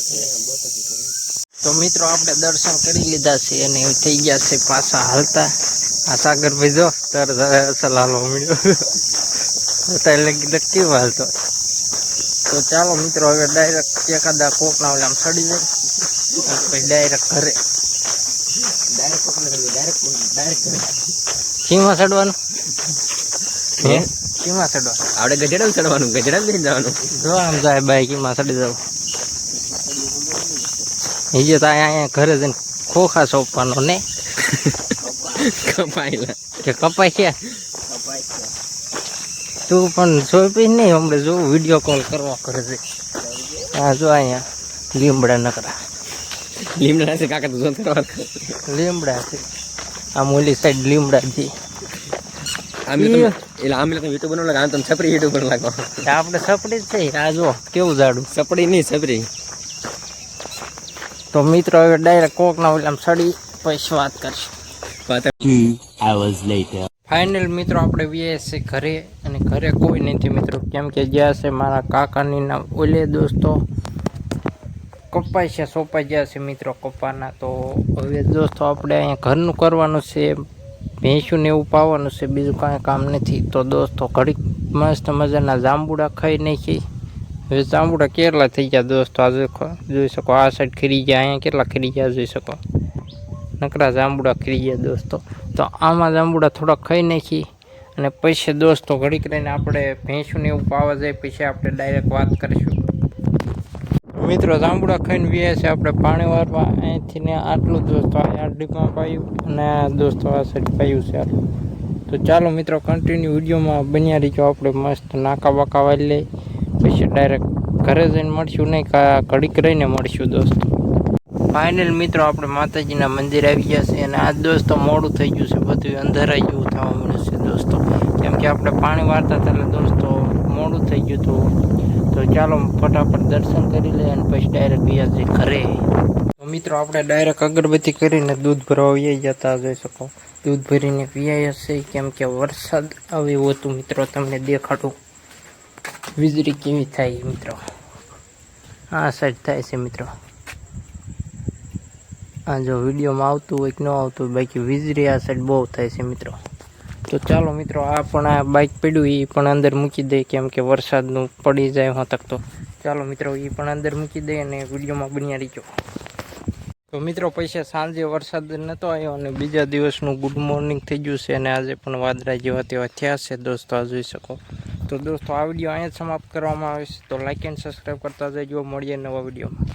તો મિત્રો આપણે દર્શન કરી લીધા છે અને થઈ ગયા છે પાછા હાલતા. આ સાગરભાઈ જો તરત અસલ હાલવા મળ્યો અત્યારે લગી કેવો હાલતો. તો ચાલો મિત્રો હવે ડાયરેક્ટ એકાદા કોકના ઓલે આમ સડી જાય પછી ડાયરેક્ટ ઘરે. શીમાં ચડવાનું હે? શીમાં ચડવાનું? આપણે ગજડા ચડવાનું, ગજડા લઈને જવાનું. જો આમ જાય બાઈક એમાં ચડી જવું. એ તો અહીંયા ઘરે જઈને ખોખા સોંપવાનો ને કપાયેલા કે કપાઈ છે તું પણ સોંપી નહીં હમણાં જો વિડીયો કોલ કરવા કરે છે. હા જો અહીંયા લીમડા નકરા લીમડા છે કાકા, તું કરવા લીમડા છે. આમ ઓલી સાઈડ લીમડા છે. આમે તો યુટ્યુબ બનાવ લાગે, તમે છપરી યુટ્યુબ બનાવ લાગો. આપણે સપડી જ છે. આ જો કેવું જાડું સપડી નહીં છપરી. તો મિત્રો હવે ડાયરેક્ટ કોકના ઓલામ સડી પછી વાત કરશું. 2 hours later. ફાઇનલ મિત્રો આપણે વ્યાય છે ઘરે, અને ઘરે કોઈ નથી મિત્રો, કેમ કે જ્યાં છે મારા કાકાની ના ઓલે દોસ્તો કપાઈ છે સોંપાઈ ગયા છે મિત્રો કપાના. તો હવે દોસ્તો આપણે અહીંયા ઘરનું કરવાનું છે, ભેંસું ને એવું પાવાનું છે, બીજું કાંઈ કામ નથી. તો દોસ્તો ઘડીક મસ્ત મજાના જાંબુડા ખાઈ નાખી. હવે જાંબુડા કેટલા થઈ ગયા દોસ્તો આ જોઈ શકો. આ સાઈડ ખીરી ગયા, અહીંયા કેટલા ખીરી ગયા જોઈ શકો. નકરા જાંબુડા ખીરી ગયા દોસ્તો. તો આમાં જાંબુડા થોડાક ખાઈ નાખી અને પછી દોસ્તો ઘડીક રહીને આપણે ભેંસું ને એવું પાવા જાય પછી આપણે ડાયરેક્ટ વાત કરીશું. મિત્રો જાંબુડા ખાઈને વ્યા છે આપણે પાણી વારવા. અહીંથી ને આટલું દોસ્તો આ આરડીમાં પાયું અને દોસ્તો આ સાઈડ પાયું છે આટલું. તો ચાલો મિત્રો કન્ટિન્યુ વિડીયોમાં બન્યા રહીજો. આપણે મસ્ત નાકા બાકા વાળી લઈ પછી ડાયરેક્ટ ઘરે જઈને મળશું, નહીં ઘડીક રહીને મળશું દોસ્તો. ફાઇનલ મિત્રો આપણે માતાજીના મંદિર આવી ગયા છે અને આજ દોસ્તો મોડું થઈ ગયું છે, બધું અંધારાઈ જેવું થવા મળ્યું છે દોસ્તો, કેમ કે આપણે પાણી વારતા હતા એટલે દોસ્તો મોડું થઈ ગયું હતું. તો ચાલો ફટાફટ દર્શન કરી લઈએ અને પછી ડાયરેક્ટ ગયા છે ઘરે. તો મિત્રો આપણે ડાયરેક્ટ અગરબત્તી કરીને દૂધ ભરવા આવી જતા જોઈ શકો. દૂધ ભરીને પીવાય હશે કેમ કે વરસાદ આવ્યો હતું મિત્રો. તમને દેખાડું વીજળી કેવી થાય મિત્રો. આ સાઈડ થાય છે મિત્રો. આ જો વિડીયોમાં આવતું હોય કે ન આવતું હોય, બાકી વીજળી આ સાઈડ બહુ થાય છે મિત્રો. તો ચાલો મિત્રો આ પણ આ બાઇક પડ્યું એ પણ અંદર મૂકી દઈએ, કેમ કે વરસાદનું પડી જાય હોતક. તો ચાલો મિત્રો એ પણ અંદર મૂકી દઈએ અને વિડીયોમાં બન્યા રહીજો. તો મિત્રો પછી સાંજે વરસાદ નહોતો આવ્યો અને બીજા દિવસનું ગુડ મોર્નિંગ થઈ ગયું છે અને આજે પણ વાદળા જેવા તેવા થયા છે દોસ્તો, આ જોઈ શકો. તો દોસ્તો આ વિડીયો અહીંયા જ સમાપ્ત કરવામાં આવે છે. તો લાઇક એન્ડ સબસ્ક્રાઈબ કરતા જજો. મળીએ નવા વિડીયોમાં.